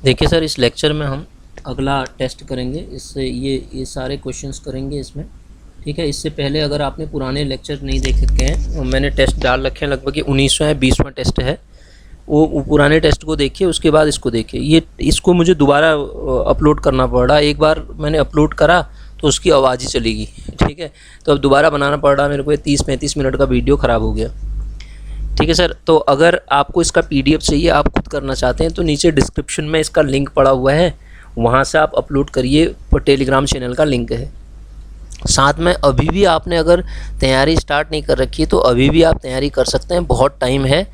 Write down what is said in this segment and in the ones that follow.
देखिए सर, इस लेक्चर में हम अगला टेस्ट करेंगे। इससे ये सारे क्वेश्चंस करेंगे इसमें, ठीक है। इससे पहले अगर आपने पुराने लेक्चर नहीं देख रखे हैं, मैंने टेस्ट डाल रखे हैं, लगभग ये 19वां है, 20वां टेस्ट है। वो पुराने टेस्ट को देखिए, उसके बाद इसको देखिए। इसको मुझे दोबारा अपलोड करना पड़ रहा। एक बार मैंने अपलोड करा तो उसकी आवाज़ ही चलेगी, ठीक है। तो अब दोबारा बनाना पड़ रहा मेरे को। 30-35 मिनट का वीडियो ख़राब हो गया, ठीक है सर। तो अगर आपको इसका PDF चाहिए, आप खुद करना चाहते हैं, तो नीचे डिस्क्रिप्शन में इसका लिंक पड़ा हुआ है, वहाँ से आप अपलोड करिए। टेलीग्राम चैनल का लिंक है साथ में। अभी भी आपने अगर तैयारी स्टार्ट नहीं कर रखी है तो अभी भी आप तैयारी कर सकते हैं, बहुत टाइम है।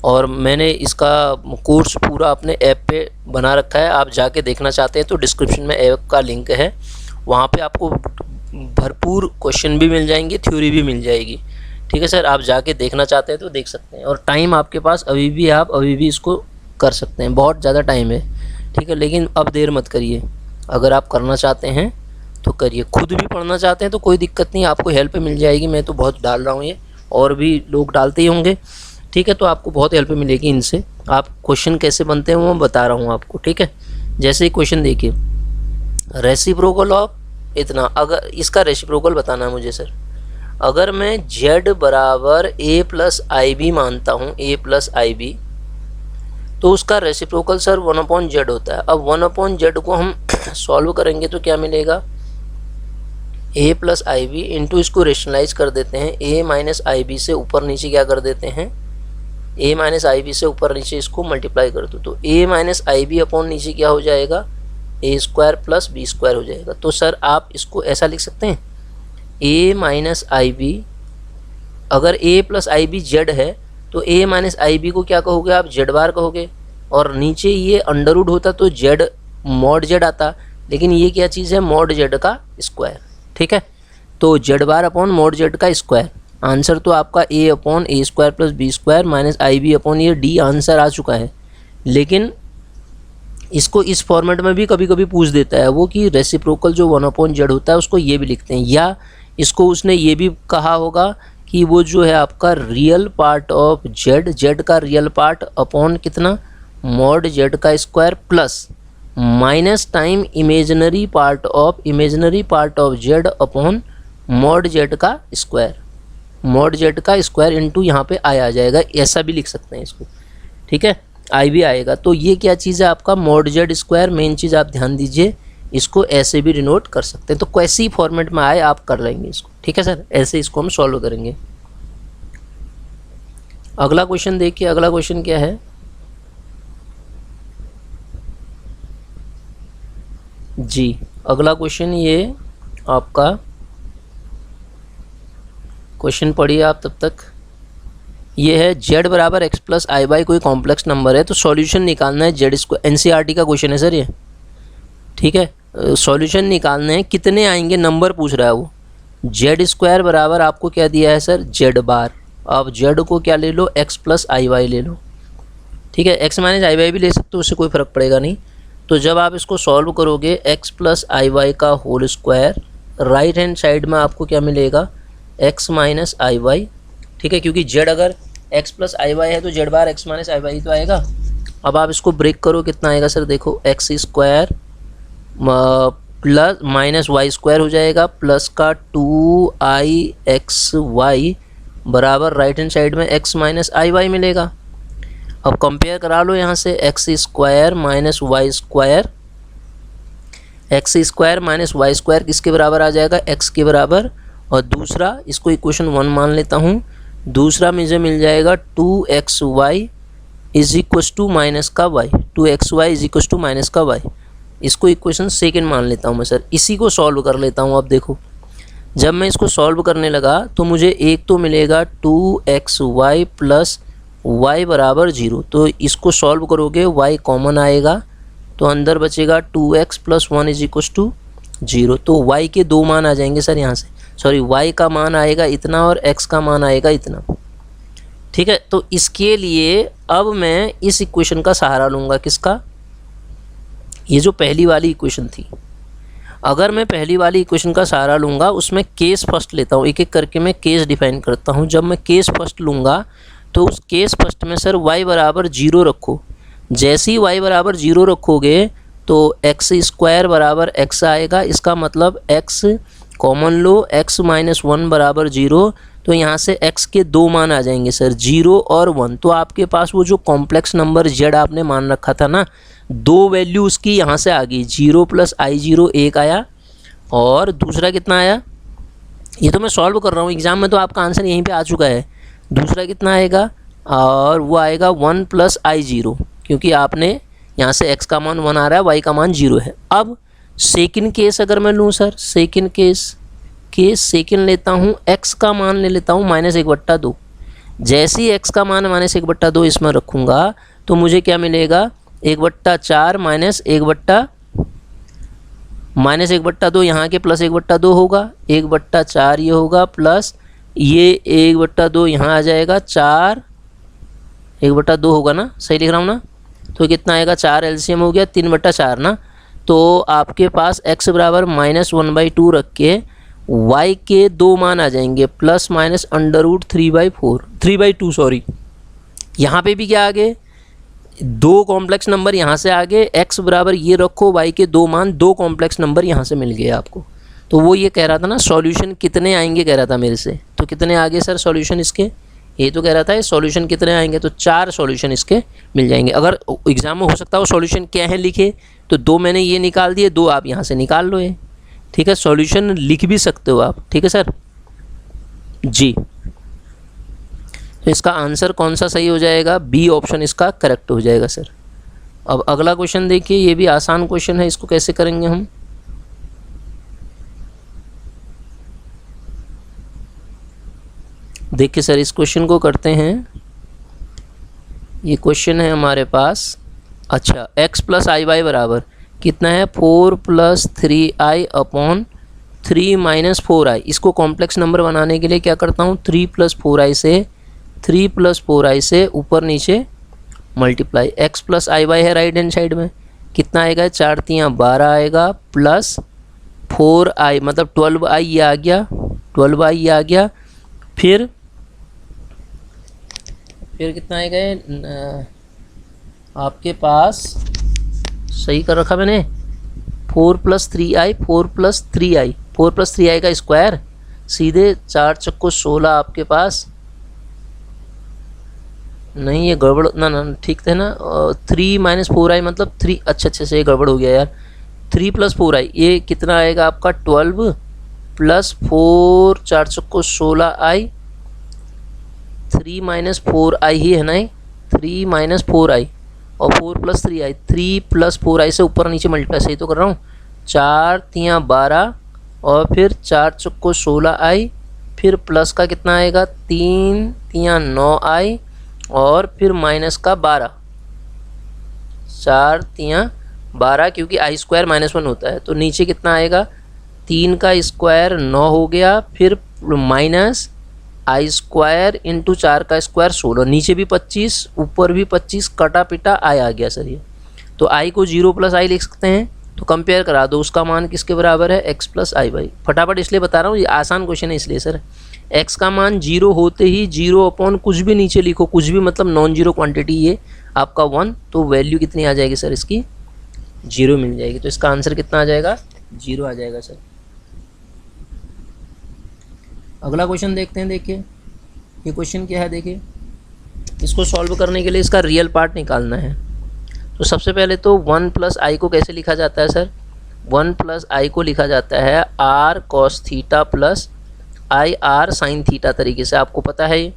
और मैंने इसका कोर्स पूरा अपने ऐप पे बना रखा है। आप जाके देखना चाहते हैं तो डिस्क्रिप्शन में ऐप का लिंक है, वहाँ पे आपको भरपूर क्वेश्चन भी मिल जाएंगे, थ्योरी भी मिल जाएगी, ठीक है सर। आप जाके देखना चाहते हैं तो देख सकते हैं। और टाइम आपके पास अभी भी, आप अभी भी इसको कर सकते हैं, बहुत ज़्यादा टाइम है, ठीक है। लेकिन अब देर मत करिए। अगर आप करना चाहते हैं तो करिए। खुद भी पढ़ना चाहते हैं तो कोई दिक्कत नहीं, आपको हेल्प मिल जाएगी। मैं तो बहुत डाल रहा हूँ ये, और भी लोग डालते ही होंगे, ठीक है। तो आपको बहुत हेल्प मिलेगी इनसे। आप क्वेश्चन कैसे बनते हैं वो मैं बता रहा हूँ आपको, ठीक है। जैसे ही क्वेश्चन देखिए, रेसिप्रोकल ऑफ इतना, अगर इसका रेसिप्रोकल बताना है मुझे सर। अगर मैं z बराबर a प्लस आई बी मानता हूँ, a प्लस आई बी, तो उसका रेसिप्रोकल सर 1/z होता है। अब 1/z को हम सॉल्व करेंगे तो क्या मिलेगा, a plus i b into, इसको रेशनलाइज कर देते हैं, a माइनस आई बी से ऊपर नीचे क्या कर देते हैं, a माइनस आई बी से ऊपर नीचे इसको मल्टीप्लाई कर दो, तो a minus i b upon नीचे क्या हो जाएगा, a square plus b square हो जाएगा। तो सर आप इसको ऐसा लिख सकते हैं, a माइनस आई बी, अगर a plus i b z है तो a माइनस आई बी को क्या कहोगे आप, जेड बार कहोगे। और नीचे ये अंडर रूट होता तो जेड मॉड जेड आता, लेकिन ये क्या चीज़ है, मॉड जेड का स्क्वायर, ठीक है। तो z bar upon mod z का स्क्वायर। आंसर तो आपका a upon a square plus b square minus i b upon ये d आंसर आ चुका है। लेकिन इसको इस फॉर्मेट में भी कभी कभी पूछ देता है वो, कि रेसिप्रोकल जो 1/z होता है उसको ये भी लिखते हैं, या इसको उसने ये भी कहा होगा कि वो जो है आपका रियल पार्ट ऑफ जेड का रियल पार्ट अपॉन कितना, मॉड जेड का square plus minus time imaginary part of Z upon mod z का स्क्वायर, मॉड जेड का स्क्वायर इंटू यहाँ पे आ जाएगा। ऐसा भी लिख सकते हैं इसको, ठीक है, आई भी आएगा। तो ये क्या चीज़ है आपका, मॉड जेड स्क्वायर। मेन चीज़ आप ध्यान दीजिए, इसको ऐसे भी डिनोट कर सकते हैं। तो कैसी फॉर्मेट में आए आप कर लेंगे इसको, ठीक है सर। ऐसे इसको हम सॉल्व करेंगे। अगला क्वेश्चन देखिए। अगला क्वेश्चन क्या है जी, अगला क्वेश्चन ये आपका, क्वेश्चन पढ़िए आप तब तक। ये है z बराबर x प्लस आई बाई, कोई कॉम्प्लेक्स नंबर है तो सॉल्यूशन निकालना है z स्क्वायर। NCERT का क्वेश्चन है सर ये, ठीक है। सॉल्यूशन निकालने हैं, कितने आएंगे नंबर पूछ रहा है वो। z स्क्वायर बराबर आपको क्या दिया है सर, z बार। अब z को क्या ले लो, x प्लस आई वाई ले लो, ठीक है। x माइनस आई वाई भी ले सकते हो, उससे कोई फ़र्क पड़ेगा नहीं। तो जब आप इसको सॉल्व करोगे, x प्लस आई वाई का whole square, right hand side में आपको क्या मिलेगा, x माइनस आई वाई, ठीक है। क्योंकि z अगर x प्लस आई वाई है तो z bar x minus i Y तो आएगा। अब आप इसको ब्रेक करो, कितना आएगा सर, देखो x square plus minus y square हो जाएगा, प्लस का 2ixy बराबर राइट हैंड साइड में x माइनस आई वाई मिलेगा। अब कंपेयर करा लो यहाँ से, x square minus y square, x square minus y square किसके बराबर आ जाएगा, x के बराबर। और दूसरा, इसको इक्वेशन 1 मान लेता हूँ, दूसरा मुझे मिल जाएगा 2xy is equal to minus का y, 2xy is equal to minus का y। इसको इक्वेशन सेकेंड मान लेता हूँ मैं सर। इसी को सॉल्व कर लेता हूँ। अब देखो, जब मैं इसको सॉल्व करने लगा तो मुझे एक तो मिलेगा 2xy प्लस y बराबर 0। तो इसको सॉल्व करोगे, y कॉमन आएगा तो अंदर बचेगा 2x plus 1 is equal to 0। तो y के दो मान आ जाएंगे सर यहाँ से, सॉरी y का मान आएगा इतना और x का मान आएगा इतना, ठीक है। तो इसके लिए अब मैं इस इक्वेशन का सहारा लूँगा, किसका, ये जो पहली वाली इक्वेशन थी। अगर मैं पहली वाली इक्वेशन का सहारा लूँगा, उसमें केस फर्स्ट लेता हूँ, एक एक करके मैं केस डिफाइन करता हूँ। जब मैं केस फर्स्ट लूँगा तो उस केस फर्स्ट में सर y बराबर 0 रखो। जैसे ही y बराबर 0 रखोगे तो एक्स स्क्वायर बराबर x आएगा। इसका मतलब x कॉमन लो, x माइनस 1 बराबर 0, तो यहाँ से x के दो मान आ जाएंगे सर, 0 और 1। तो आपके पास वो जो कॉम्प्लेक्स नंबर z आपने मान रखा था ना, दो वैल्यू उसकी यहाँ से आ गई, 0 प्लस i0 1 आया, और दूसरा कितना आया, ये तो मैं सॉल्व कर रहा हूँ, एग्जाम में तो आपका आंसर यहीं पे आ चुका है। दूसरा कितना आएगा, और वो आएगा 1 प्लस i0, क्योंकि आपने यहाँ से x का मान 1 आ रहा है, y का मान 0 है। अब सेकंड केस अगर मैं लूँ सर, सेकंड केस सेकंड लेता हूँ, x का मान ले लेता हूँ -1/2। जैसे ही x का मान -1/2 इसमें रखूँगा तो मुझे क्या मिलेगा, 1/4 -1/2 यहाँ के प्लस 1/2 होगा, 1/4 ये होगा, प्लस ये 1/2 यहाँ आ जाएगा, 4 1/2 होगा ना, सही लिख रहा हूँ ना। तो कितना आएगा, 4 एलसीएम हो गया, 3/4 ना। तो आपके पास x बराबर -1/2 रख के y के दो मान आ जाएंगे, प्लस माइनस √3/2 सॉरी। यहाँ पे भी क्या आ गए, दो कॉम्प्लेक्स नंबर यहाँ से आ गए, x बराबर ये रखो, y के दो मान, दो कॉम्प्लेक्स नंबर यहाँ से मिल गए आपको। तो वो ये कह रहा था ना सॉल्यूशन कितने आएंगे, कह रहा था मेरे से, तो कितने आ गए सर सॉल्यूशन इसके, ये तो कह रहा था सॉल्यूशन कितने आएंगे, तो 4 सॉल्यूशन इसके मिल जाएंगे। अगर एग्जाम में हो सकता है सॉल्यूशन क्या है लिखे, तो 2 मैंने ये निकाल दिए, 2 आप यहाँ से निकाल लो ये, ठीक है। सॉल्यूशन लिख भी सकते हो आप, ठीक है सर जी। तो इसका आंसर कौन सा सही हो जाएगा, बी ऑप्शन इसका करेक्ट हो जाएगा सर। अब अगला क्वेश्चन देखिए, ये भी आसान क्वेश्चन है, इसको कैसे करेंगे हम, देखिए सर इस क्वेश्चन को करते हैं। ये क्वेश्चन है हमारे पास, अच्छा x प्लस आई वाई बराबर कितना है, 4 + 3i अपॉन 3 - 4i। इसको कॉम्प्लेक्स नंबर बनाने के लिए क्या करता हूँ, 3 + 4i से ऊपर नीचे multiply, x plus i Y है राइट हैंड साइड में, कितना आएगा, 4 × 3 = 12 आएगा, प्लस 4i मतलब 12i ये आ गया, 12i ये आ गया, फिर कितना आएगा, आपके पास सही कर रखा मैंने, 4 + 3i, 4 + 3i का स्क्वायर, सीधे 4 × 16 आपके पास, नहीं ये गड़बड़ ना ठीक थे ना, 3 - 4i मतलब 3, अच्छा से ये गड़बड़ हो गया यार, 3 + 4i ये कितना आएगा आपका 12 प्लस 4 4 × 16i, 3 - 4i ही है ना, 3 - 4i और 4 + 3i, 3 + 4i से ऊपर नीचे मल्टीप्लाई, सही तो कर रहा हूँ, 4 × 3 = 12 और फिर 4 × 16i, फिर प्लस का कितना आएगा, 3 × 3 = 9i और फिर माइनस का 12, 4 × 3 = 12 क्योंकि i² -1 होता है, तो नीचे कितना आएगा, 3 का स्क्वायर 9 हो गया, फिर माइनस i² × 4 का स्क्वायर 16, नीचे भी 25 ऊपर भी 25, कटा पिटा i आ गया सर ये। तो i को 0 + i लिख सकते हैं, तो कंपेयर करा दो, उसका मान किसके बराबर है, x + i वाई। फटाफट इसलिए बता रहा हूँ, ये आसान क्वेश्चन है इसलिए सर। x का मान 0 होते ही 0 अपॉन कुछ भी नीचे लिखो, कुछ भी मतलब नॉन जीरो क्वांटिटी ये आपका 1, तो वैल्यू कितनी आ जाएगी सर इसकी, 0 मिल जाएगी। तो इसका आंसर कितना आ जाएगा, 0 आ जाएगा सर। अगला क्वेश्चन देखते हैं, देखिए ये क्वेश्चन क्या है, देखिए इसको सॉल्व करने के लिए इसका रियल पार्ट निकालना है। तो सबसे पहले तो 1 + i को कैसे लिखा जाता है सर, 1 + i को लिखा जाता है r cos θ + i r sin θ तरीके से, आपको पता है ये।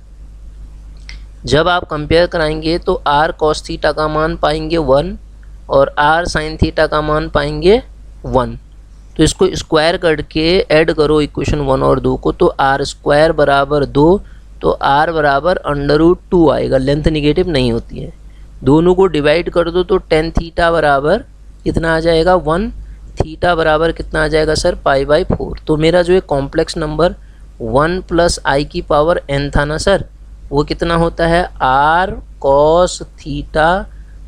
जब आप कंपेयर कराएंगे तो r cos θ का मान पाएंगे 1 और r sin θ का मान पाएंगे 1, तो इसको स्क्वायर करके ऐड करो इक्वेशन 1 और 2 को, तो r² बराबर 2, तो r बराबर √2 आएगा, लेंथ निगेटिव नहीं होती है। दोनों को डिवाइड कर दो तो tan θ बराबर कितना आ जाएगा 1, थीटा बराबर कितना आ जाएगा सर π/4। तो मेरा जो है कॉम्प्लेक्स नंबर 1 + i की पावर n था ना सर, वो कितना होता है r cos θ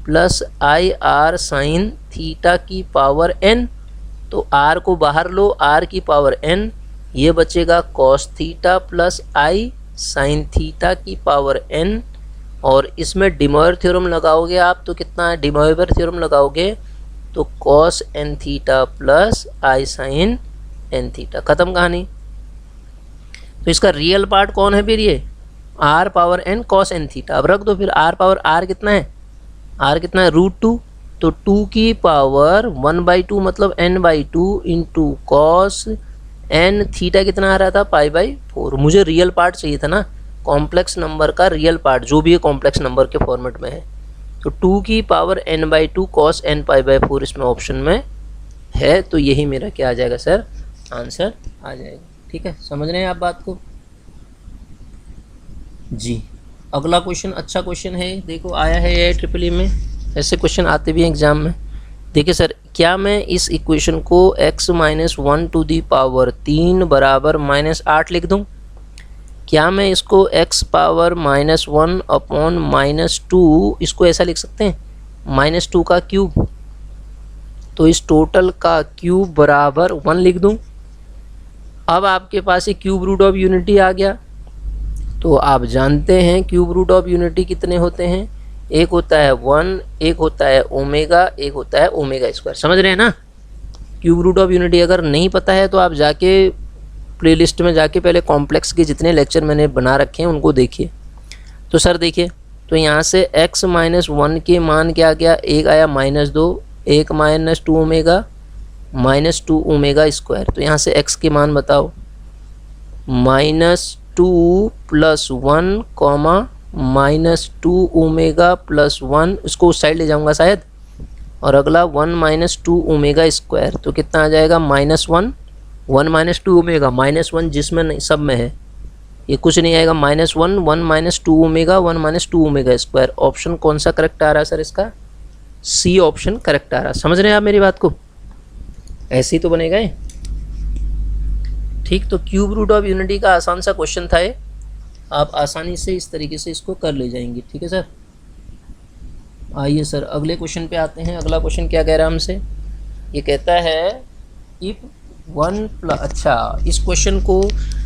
+ i r sin θ की पावर n। तो r को बाहर लो, r की पावर n, ये बचेगा cos θ + i sin θ की पावर n और इसमें डे मॉयर थ्योरम लगाओगे आप तो कितना है, डे मॉयर थ्योरम लगाओगे तो कॉस एन थीटा प्लस आई साइन एन थीटा, खत्म कहानी। तो इसका रियल पार्ट कौन है फिर, ये r power n cos n theta. अब रख दो फिर, आर पावर आर कितना है, आर कितना है √2, तो 2 की पावर 1/2 मतलब n/2 into cos n theta कितना आ रहा था π/4। मुझे रियल पार्ट चाहिए था ना, कॉम्प्लेक्स नंबर का रियल पार्ट जो भी है कॉम्प्लेक्स नंबर के फॉर्मेट में है। तो 2 की पावर n/2 कॉस n π/4 इसमें ऑप्शन में है, तो यही मेरा क्या आ जाएगा सर, आंसर आ जाएगा। ठीक है, समझ रहे हैं आप बात को जी। अगला क्वेश्चन अच्छा क्वेश्चन है, देखो आया है ये ट्रिपल ई में, ऐसे क्वेश्चन आते भी हैं एग्जाम में। देखिए सर, क्या मैं इस इक्वेशन को x - 1 टू दी पावर 3 बराबर -8 लिख दूं? क्या मैं इसको x पावर -1 अपॉन -2 इसको ऐसा लिख सकते हैं, -2 का क्यूब, तो इस टोटल का क्यूब बराबर 1 लिख दूं। अब आपके पास ये क्यूब रूट ऑफ यूनिटी आ गया, तो आप जानते हैं क्यूब रूट ऑफ यूनिटी कितने होते हैं, एक होता है 1, एक होता है ओमेगा, एक होता है ओमेगा स्क्वायर। समझ रहे हैं ना। क्यूब रूट ऑफ यूनिटी अगर नहीं पता है तो आप जाके प्लेलिस्ट में जाके पहले कॉम्प्लेक्स के जितने लेक्चर मैंने बना रखे हैं उनको देखिए। तो सर देखिए, तो यहाँ से x - 1 के मान क्या गया, एक आया -2, एक -2 ओमेगा, -2 ओमेगा स्क्वायर। तो यहाँ से x के मान बताओ, -2 + 1, -2 ओमेगा + 1, इसको उस साइड ले जाऊंगा शायद, और अगला 1 - 2 ओमेगा स्क्वायर, तो कितना आ जाएगा -1, 1 - 2 ओमेगा, -1 जिसमें नहीं सब में है, ये कुछ नहीं आएगा, -1, 1 - 2 ओमेगा, 1 - 2 ओमेगा स्क्वायर। ऑप्शन कौन सा करेक्ट आ रहा है सर इसका, सी ऑप्शन करेक्ट आ रहा है। समझ रहे हैं आप मेरी बात को, ऐसे ही तो बनेगा ये। ठीक, तो क्यूब रूट ऑफ यूनिटी का आसान सा क्वेश्चन था ये, आप आसानी से इस तरीके से इसको कर ले जाएंगे। ठीक है सर, आइए सर अगले क्वेश्चन पे आते हैं। अगला क्वेश्चन क्या कह रहा है हमसे, ये कहता है इफ 1 अच्छा, इस क्वेश्चन को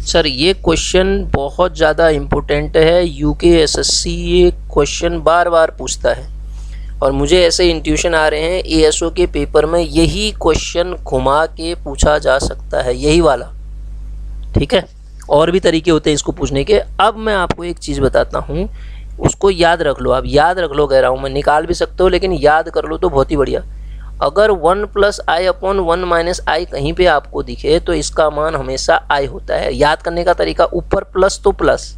सर, ये क्वेश्चन बहुत ज़्यादा इम्पोर्टेंट है, यूकेएसएससी ये क्वेश्चन बार बार पूछता है, और मुझे ऐसे इंट्यूशन आ रहे हैं एएसओ के पेपर में यही क्वेश्चन घुमा के पूछा जा सकता है, यही वाला। ठीक है, और भी तरीके होते हैं इसको पूछने के। अब मैं आपको एक चीज़ बताता हूँ, उसको याद रख लो, आप याद रख लो, कह रहा हूँ मैं, निकाल भी सकते हो लेकिन याद कर लो तो बहुत ही बढ़िया। अगर 1 + i अपॉन 1 - i कहीं पे आपको दिखे तो इसका मान हमेशा i होता है। याद करने का तरीका, ऊपर प्लस तो प्लस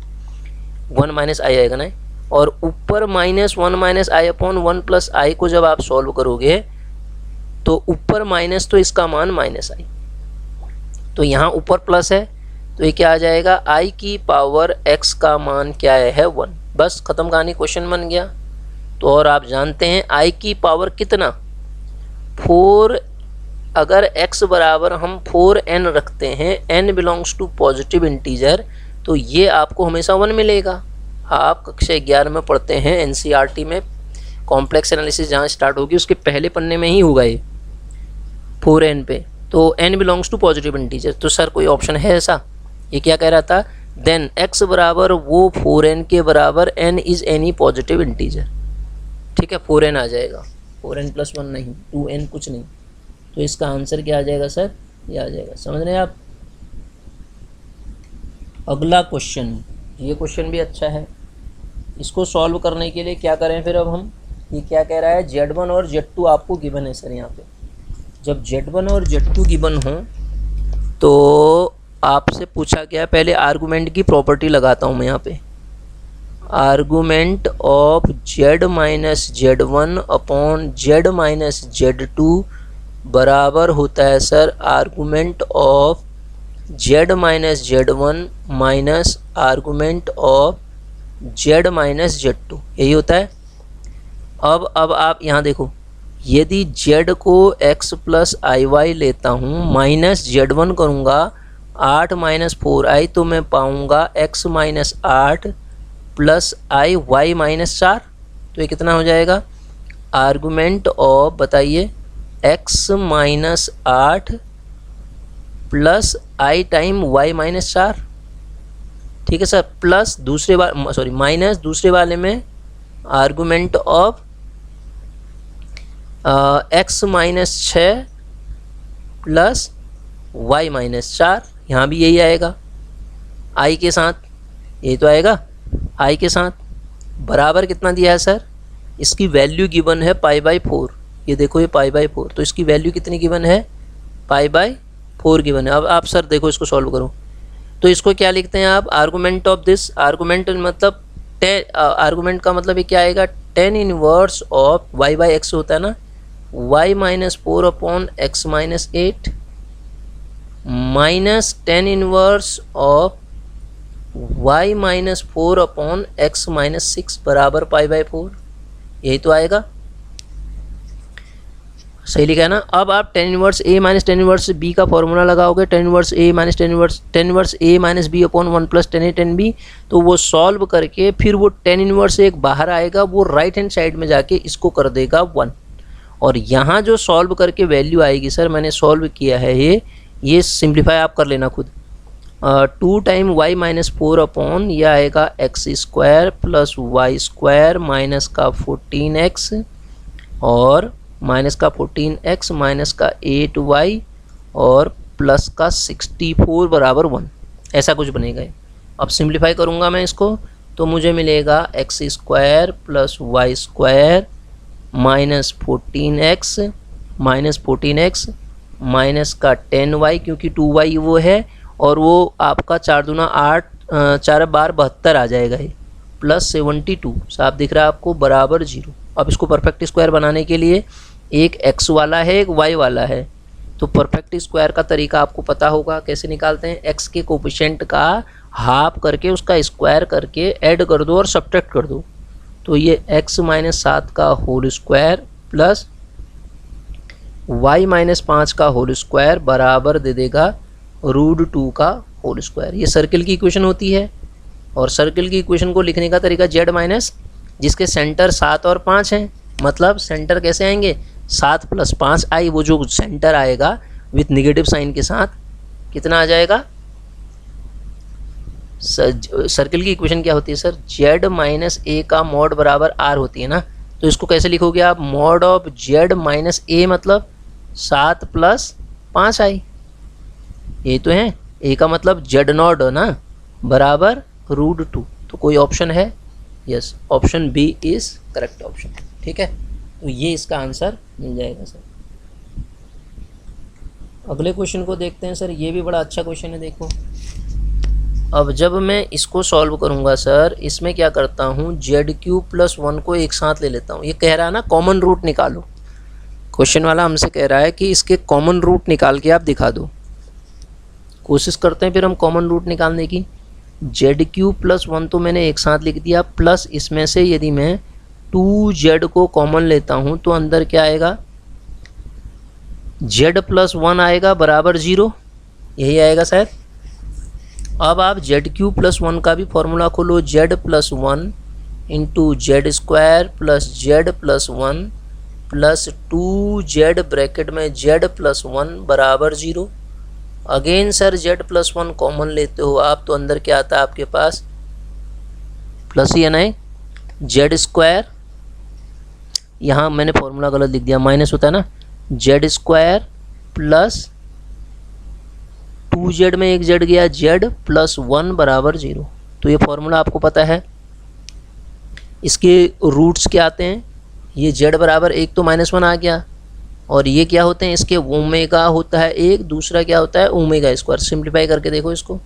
1 - i आएगा ना, और ऊपर -1 - i अपॉन 1 + i को जब आप सॉल्व करोगे तो ऊपर माइनस तो इसका मान -i, तो यहाँ ऊपर प्लस है तो ये क्या आ जाएगा, i की पावर x का मान क्या है 1, बस खत्म कहानी, क्वेश्चन बन गया। तो और आप जानते हैं i की पावर कितना, 4, अगर x बराबर हम 4n रखते हैं, n belongs to positive integer, तो ये आपको हमेशा 1 मिलेगा। आप कक्षा 11 में पढ़ते हैं एनसीईआरटी में, कॉम्प्लेक्स एनालिसिस जहाँ स्टार्ट होगी उसके पहले पन्ने में ही होगा ये 4n पे, तो n belongs to positive integer. तो सर कोई ऑप्शन है ऐसा, ये क्या कह रहा था, देन x बराबर वो 4n के बराबर n is any positive integer. ठीक है, 4n आ जाएगा, 4n + 1 नहीं, 2n कुछ नहीं, तो इसका आंसर क्या आ जाएगा सर, ये आ जाएगा। समझ रहे हैं आप। अगला क्वेश्चन, ये क्वेश्चन भी अच्छा है, इसको सॉल्व करने के लिए क्या करें फिर अब हम, ये क्या कह रहा है, Z1 और Z2 आपको गिवन है सर। यहाँ पे जब Z1 और Z2 गिवन हो तो आपसे पूछा गया, पहले आर्गूमेंट की प्रॉपर्टी लगाता हूँ मैं यहाँ पे, argument of Z - Z1 upon Z - Z2 बराबर होता है sir argument of Z - Z1 minus argument of Z - Z2, यही होता है। अब आप यहाँ देखो, यदि Z को x + iy लेता हूँ, माइनस Z1 करूँगा 8 - 4i, तो मैं पाऊँगा x - 8 + i y - 4, तो ये कितना हो जाएगा, आर्गूमेंट ऑफ बताइए x - 8 + i टाइम y - 4। ठीक है सर, प्लस दूसरे वाले, सॉरी माइनस दूसरे वाले में argument of x minus 6 plus y minus 4, यहाँ भी यही आएगा i के साथ, यही तो आएगा i के साथ, बराबर कितना दिया है सर, इसकी वैल्यू गिवन है π/4, ये देखो ये π/4, तो इसकी वैल्यू कितनी गिवन है, π/4 गिवन है। अब आप सर देखो इसको सॉल्व करो, तो इसको क्या लिखते हैं आप, आर्गुमेंट ऑफ दिस, आर्गुमेंट मतलब आर्गुमेंट का मतलब ये क्या आएगा, tan इनवर्स ऑफ y/x होता है ना, y minus 4 upon x minus 8 minus tan inverse of y minus 4 upon x minus 6 बराबर π/4, यही तो आएगा, सही लिखा है ना। अब आप tan inverse a minus tan inverse b का फॉर्मूला लगाओगे, tan inverse a minus tan inverse a minus b upon 1 plus tan a tan b, तो वो सॉल्व करके फिर वो tan इनवर्स एक बाहर आएगा, वो राइट हैंड साइड में जाके इसको कर देगा 1, और यहाँ जो सॉल्व करके वैल्यू आएगी सर, मैंने सॉल्व किया है ये सिंप्लीफाई आप कर लेना खुद, 2 टाइम y माइनस 4 अपॉन यह आएगा x square plus y square minus का 14x और माइनस का 14x माइनस का 8y और प्लस का 64 बराबर 1, ऐसा कुछ बनेगा। अब सिंप्लीफाई करूँगा मैं इसको, तो मुझे मिलेगा x square plus y square minus 14x minus का 10y, क्योंकि 2y वो है, और वो आपका 4 दूना 8 4 बार 72 आ जाएगा ये, प्लस 72 साफ दिख रहा है आपको, बराबर 0। अब इसको परफेक्ट स्क्वायर बनाने के लिए एक x वाला है एक y वाला है, तो परफेक्ट स्क्वायर का तरीका आपको पता होगा कैसे निकालते हैं, x के कोफिशिएंट का हाफ करके उसका स्क्वायर करके ऐड कर दो और सब्ट्रैक्ट कर दो, तो ये x माइनस 7 का whole square plus y minus 5 का होल स्क्वायर बराबर दे देगा √2 का होल स्क्वायर। ये सर्किल की इक्वेशन होती है, और सर्किल की इक्वेशन को लिखने का तरीका z माइनस, जिसके सेंटर 7 और 5 हैं, मतलब सेंटर कैसे आएंगे 7 प्लस 5 आई, वो जो सेंटर आएगा विथ नेगेटिव साइन के साथ कितना आ जाएगा, सर्किल की इक्वेशन क्या होती है सर, z माइनस a का मॉड बराबर r होती है ना, तो इसको कैसे लिखोगे आप, mod of z minus a मतलब 7 प्लस 5 आई, ये तो है, a का मतलब z नॉट ना बराबर √2, तो कोई ऑप्शन है, yes option B is correct option, ठीक है, तो ये इसका आंसर मिल जाएगा सर। अगले क्वेश्चन को देखते हैं सर, ये भी बड़ा अच्छा क्वेश्चन है, देखो अब जब मैं इसको सॉल्व करूंगा सर, इसमें क्या करता हूँ, z³ प्लस 1 को एक साथ ले लेता हूँ, ये कह रहा है ना कॉमन रूट निकालो, क्वेश्चन वाला हमसे कह रहा है कि इसके कॉमन रूट निकाल के आप दिखा दो, कोशिश करते हैं फिर हम कॉमन रूट निकालने की। z³ प्लस 1 तो मैंने एक साथ लिख दिया, प्लस इसमें से यदि मैं 2z को कॉमन लेता हूँ तो अंदर क्या आएगा, z प्लस 1 आएगा बराबर 0, यही आएगा शायद। अब आप z³ प्लस 1 का भी फॉर्मूला खोलो, z plus 1 into Z square plus z plus 1 plus 2z bracket में z प्लस 1 बराबर 0। Again sir z plus 1 common लेते हो आप, तो अंदर क्या आता है आपके पास, प्लस ही है ना, जेड स्क्वायर, यहाँ मैंने फॉर्मूला गलत लिख दिया, माइनस होता है ना, जेड स्क्वायर प्लस 2z में एक z गया, z प्लस 1 बराबर 0। तो ये फॉर्मूला आपको पता है, इसके रूट्स क्या आते हैं, ये z बराबर 1 तो -1 आ गया, और ये क्या होते हैं, इसके ओमेगा होता है 1, दूसरा क्या होता है ओमेगा स्क्वायर। सिंप्लीफाई करके देखो इसको,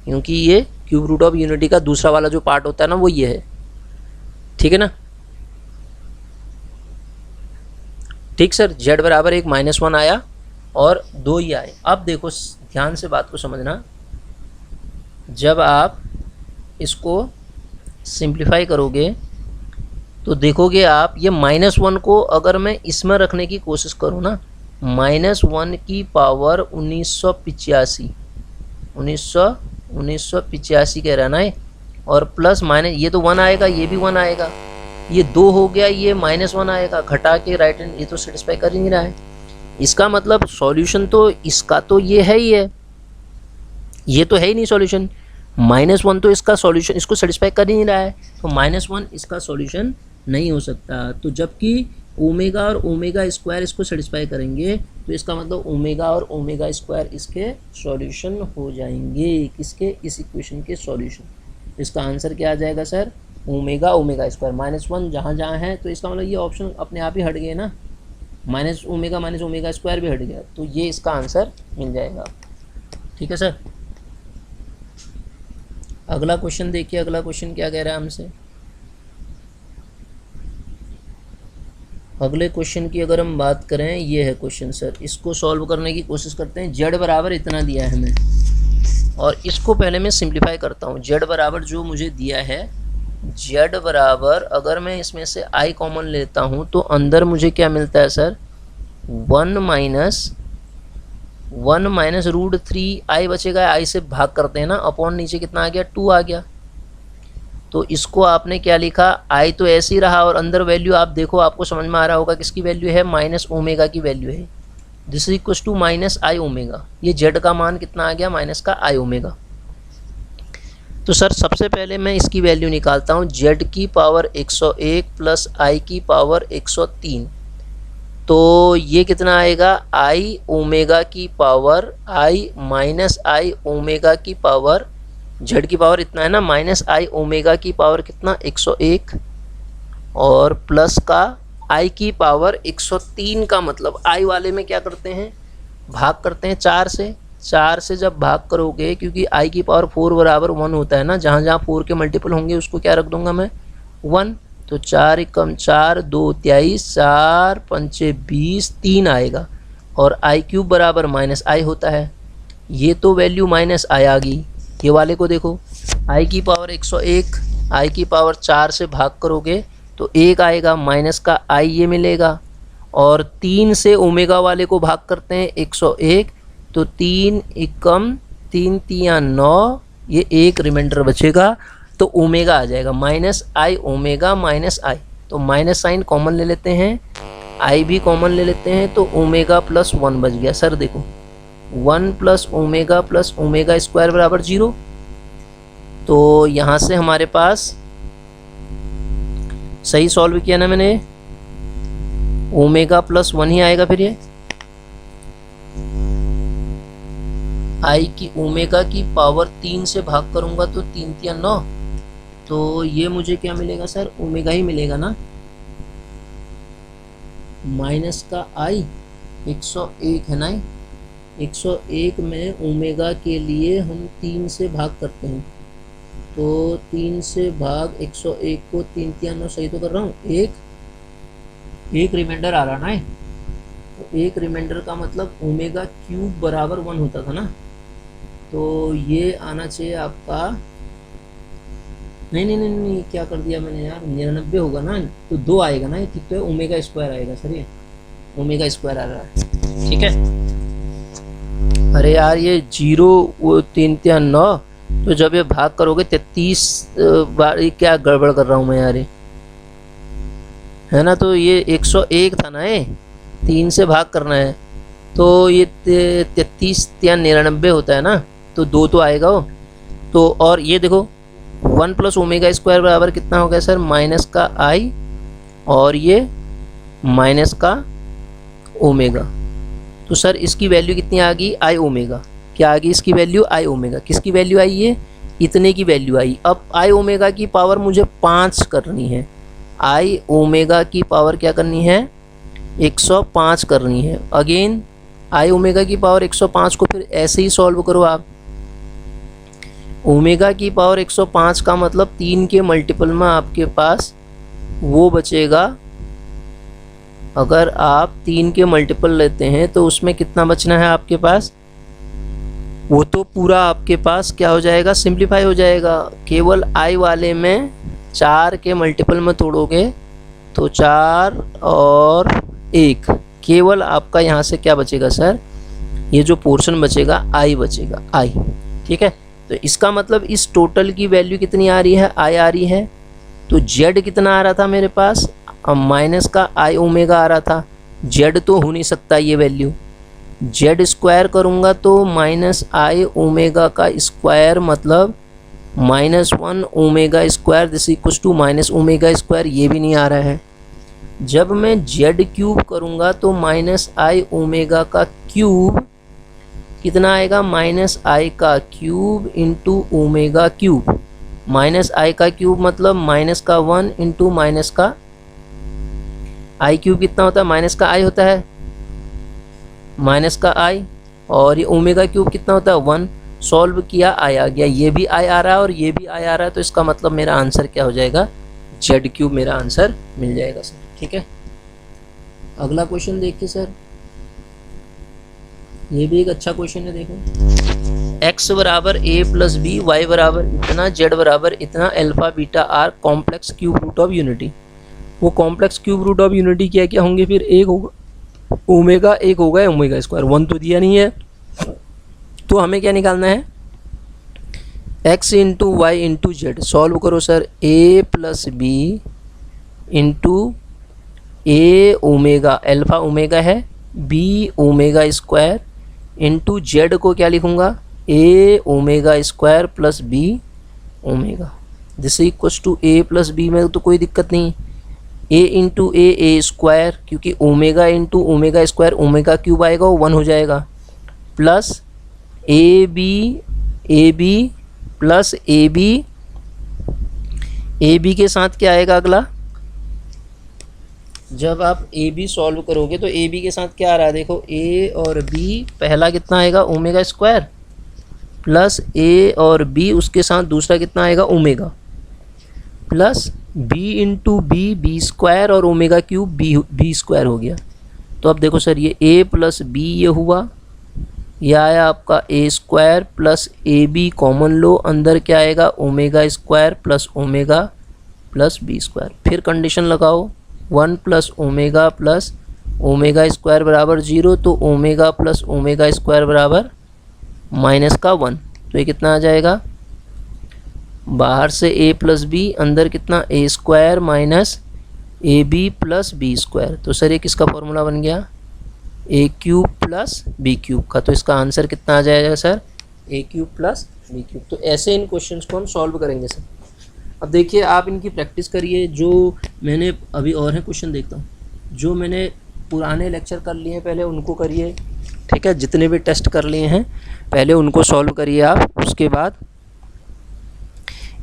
क्योंकि ये क्यूब रूट ऑफ यूनिटी का दूसरा वाला जो पार्ट होता है ना वो ये है, ठीक है ना। ठीक सर, z बराबर 1 -1 आया और 2 ही आए। अब देखो ध्यान से बात को समझना, जब आप इसको सिंप्लीफाई करोगे तो देखोगे आप ये -1 को अगर मैं इसमें रखने की कोशिश करूँ ना, -1 की पावर 1985 कह रहा ना है, और प्लस माइनस ये तो 1 आएगा, ये भी 1 आएगा, ये 2 हो गया, ये -1 आएगा, घटा के राइट हैंड, ये तो सेटिस्फाई कर ही नहीं रहा है। इसका मतलब सॉल्यूशन तो इसका तो ये है ही है, ये तो है ही नहीं सॉल्यूशन। -1 तो इसका सॉल्यूशन इसको सेटिस्फाई कर ही नहीं रहा है, तो -1 इसका सॉल्यूशन नहीं हो सकता। तो जबकि ओमेगा और ओमेगा स्क्वायर इसको सेटिस्फाई करेंगे, तो इसका मतलब ओमेगा और ओमेगा स्क्वायर इसके सॉल्यूशन हो जाएंगे। किसके? इस इक्वेशन के सॉल्यूशन। इसका आंसर क्या आ जाएगा सर? Omega omega square. -1 जहाँ जहाँ है तो इसका मतलब ये ऑप्शन अपने आप ही हट गए ना, माइनस ओमेगा स्क्वायर भी हट गया, तो ये इसका आंसर मिल जाएगा। ठीक है सर। अगला क्वेश्चन देखिए, अगला क्वेश्चन क्या कह रहा है हमसे। अगले क्वेश्चन की अगर हम बात करें, ये है क्वेश्चन सर, इसको सॉल्व करने की कोशिश करते हैं। z बराबर इतना दिया है हमें, और इसको पहले मैं सिंप्लीफाई करता हूँ। z बराबर जो मुझे दिया है, z बराबर अगर मैं इसमें से i कॉमन लेता हूँ तो अंदर मुझे क्या मिलता है सर? 1 माइनस √3i बचेगा। i से भाग करते हैं ना, अपॉन नीचे कितना आ गया? 2 आ गया। तो इसको आपने क्या लिखा? i तो ऐसे ही रहा, और अंदर वैल्यू आप देखो, आपको समझ में आ रहा होगा किसकी वैल्यू है? माइनस ओमेगा की वैल्यू है। This is equal to minus i omega. ये z का मान कितना आ गया? माइनस का आई ओमेगा। तो सर सबसे पहले मैं इसकी वैल्यू निकालता हूँ, z की पावर 101 प्लस i की पावर 103। तो ये कितना आएगा? i ओमेगा की power i minus i omega की पावर, z की पावर इतना है ना, माइनस आई ओमेगा की पावर कितना? 101, और प्लस का i की पावर 103 का मतलब i वाले में क्या करते हैं? भाग करते हैं 4 से। 4 से जब भाग करोगे, क्योंकि i की पावर 4 बराबर 1 होता है ना, जहाँ जहाँ 4 के मल्टीपल होंगे उसको क्या रख दूंगा मैं? 1। तो 4 एकम 4, 2 23, 4 पंचे 20, 3 आएगा, और i क्यूब बराबर माइनस आई होता है। ये तो वैल्यू माइनस आई आ गई। ये वाले को देखो, i की पावर 101, i की पावर 4 से भाग करोगे तो 1 आएगा, माइनस का i ये मिलेगा, और 3 से ओमेगा वाले को भाग करते हैं 101, तो 3 एकम 3 तिया 9, ये 1 रिमाइंडर बचेगा, तो ओमेगा आ जाएगा माइनस आई ओमेगा माइनस आई। तो माइनस साइन कॉमन ले लेते हैं, आई भी कॉमन ले लेते हैं, तो ओमेगा प्लस 1 बच गया। सर देखो, 1 प्लस ओमेगा स्क्वायर बराबर 0। तो यहाँ से हमारे पास सही सॉल्व किया ना मैंने, ओमेगा प्लस 1 ही आएगा। फिर ये आई की ओमेगा की पावर 3 से भाग करूंगा तो 3 तिया 9, तो ये मुझे क्या मिलेगा सर? ओमेगा ही मिलेगा ना, माइनस का आई 101 है ना, 101 में ओमेगा के लिए हम 3 से भाग करते हैं, तो 3 से भाग 101 को 3 तिया 9, सही तो कर रहा हूँ? एक रिमाइंडर आ रहा ना, तो एक रिमाइंडर का मतलब ओमेगा क्यूब बराबर 1 होता था ना, तो ये आना चाहिए आपका, नहीं, क्या कर दिया मैंने यार? 99 होगा ना, तो 2 आएगा ना, ये ठीक तो है, ओमेगा स्क्वायर आएगा सर, ये ओमेगा स्क्वायर आ रहा है। ठीक है। अरे यार ये 0 वो 3 तिया 9, तो जब ये भाग करोगे 33 बार, ये क्या गड़बड़ कर रहा हूँ मैं यार, ये है ना, तो ये 101 था ना, ये 3 से भाग करना है, तो ये 33 तिया 99 होता है ना, तो 2 तो आएगा वो। तो और ये देखो 1 प्लस ओमेगा स्क्वायर बराबर कितना हो गया सर? माइनस का आई, और ये माइनस का ओमेगा। तो सर इसकी वैल्यू कितनी आ गई? आई ओमेगा। क्या आ गई इसकी वैल्यू? आई ओमेगा। किसकी वैल्यू आई? ये इतने की वैल्यू आई। अब आई ओमेगा की पावर मुझे 5 करनी है, आई ओमेगा की पावर क्या करनी है? 105 करनी है। अगेन आई ओमेगा की पावर 105 को फिर ऐसे ही सॉल्व करो आप। ओमेगा की पावर 105 का मतलब 3 के मल्टीपल में आपके पास वो बचेगा, अगर आप 3 के मल्टीपल लेते हैं तो उसमें कितना बचना है आपके पास? वो तो पूरा आपके पास क्या हो जाएगा? सिंप्लीफाई हो जाएगा। केवल आई वाले में 4 के मल्टीपल में तोड़ोगे तो 4 और 1, केवल आपका यहाँ से क्या बचेगा सर? ये जो पोर्शन बचेगा आई बचेगा, आई। ठीक है, तो इसका मतलब इस टोटल की वैल्यू कितनी आ रही है? आई आ रही है। तो जेड कितना आ रहा था मेरे पास? माइनस का आई ओमेगा आ रहा था। जेड तो हो नहीं सकता ये वैल्यू, जेड स्क्वायर करूँगा तो माइनस आई ओमेगा का स्क्वायर मतलब -1 omega square this equals to minus omega square, ये भी नहीं आ रहा है। जब मैं जेड क्यूब करूँगा तो -i ओमेगा का क्यूब कितना आएगा, -i का cube into omega cube. -i का क्यूब मतलब माइनस का 1 इंटू माइनस का i क्यूब कितना होता है, माइनस का i होता है, माइनस का i, और ये ओमेगा क्यूब कितना होता है 1। सॉल्व किया i आ गया, ये भी i आ रहा है और ये भी i आ रहा है, तो इसका मतलब मेरा आंसर क्या हो जाएगा, जेड क्यूब मेरा आंसर मिल जाएगा सर। ठीक है, अगला क्वेश्चन देखिए सर, ये भी एक अच्छा क्वेश्चन है। देखो x बराबर a प्लस बी, वाई बराबर इतना, z बराबर इतना, alpha beta are complex cube root of unity. वो complex cube root of unity क्या क्या होंगे फिर, एक होगा ओमेगा, एक होगा ओमेगा स्क्वायर, 1 तो दिया नहीं है, तो हमें क्या निकालना है, x into y into z. Solve करो sir, a plus b into a omega, alpha omega है, b omega square into z को क्या लिखूँगा, a omega square plus b omega, this equals to a plus b में तो कोई दिक्कत नहीं, ए इंटू ए स्क्वायर, क्योंकि omega into omega square omega cube आएगा वो 1 हो जाएगा, plus a b plus a b के साथ क्या आएगा अगला, जब आप ए बी सॉल्व करोगे तो ए बी के साथ क्या आ रहा है, देखो ए और बी, पहला कितना आएगा ओमेगा स्क्वायर, प्लस ए और बी उसके साथ दूसरा कितना आएगा omega, plus b into b square और ओमेगा क्यूब बी स्क्वायर हो गया। तो अब देखो सर, ये ए प्लस बी ये हुआ, यह आया आपका a square plus a b common लो, अंदर क्या आएगा omega square plus omega plus b square. फिर कंडीशन लगाओ, 1 प्लस ओमेगा स्क्वायर बराबर 0, तो ओमेगा प्लस ओमेगा स्क्वायर बराबर माइनस का 1, तो ये कितना आ जाएगा, बाहर से a प्लस बी, अंदर कितना a square minus a b plus b square. तो सर ये किसका फॉर्मूला बन गया, a cube plus b cube का। तो इसका आंसर कितना आ जाएगा sir, a cube plus b cube. तो ऐसे इन क्वेश्चंस को हम सॉल्व करेंगे सर। अब देखिए आप इनकी प्रैक्टिस करिए, जो मैंने अभी और है क्वेश्चन देखता हूँ, जो मैंने पुराने लेक्चर कर लिए हैं पहले उनको करिए, ठीक है, जितने भी टेस्ट कर लिए हैं पहले उनको सॉल्व करिए आप, उसके बाद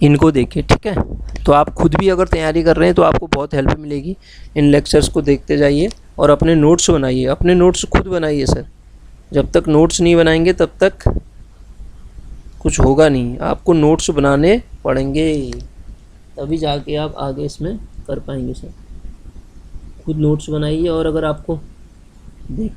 इनको देखिए, ठीक है। तो आप खुद भी अगर तैयारी कर रहे हैं तो आपको बहुत हेल्प मिलेगी, इन लेक्चर्स को देखते जाइए और अपने नोट्स बनाइए, अपने नोट्स खुद बनाइए सर। जब तक नोट्स नहीं बनाएंगे तब तक कुछ होगा नहीं, आपको नोट्स बनाने पड़ेंगे, तभी जाके आप आगे इसमें कर पाएंगे सर। खुद नोट्स बनाइए, और अगर आपको देख